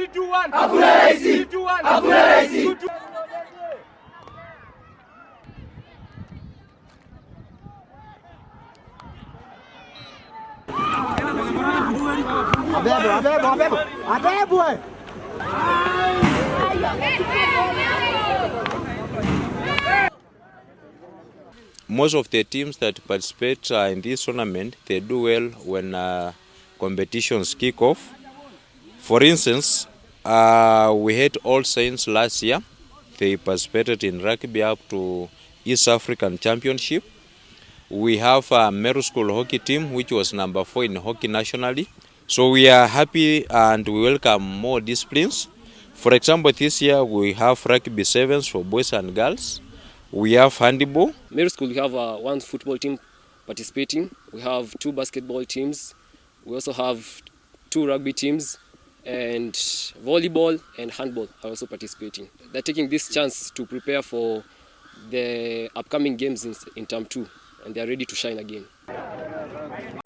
Hakuna raisi. Hakuna raisi. Abebo. Most of the teams that participate in this tournament, they do well when competitions kick off. For instance, we had All Saints last year. They participated in rugby up to East African Championship. We have a Meru School hockey team, which was number 4 in hockey nationally. So we are happy and we welcome more disciplines. For example, this year we have rugby sevens for boys and girls. We have handball. Meru School, we have one football team participating. We have 2 basketball teams. We also have 2 rugby teams, and volleyball and handball are also participating. They're taking this chance to prepare for the upcoming games in term 2, and they are ready to shine again.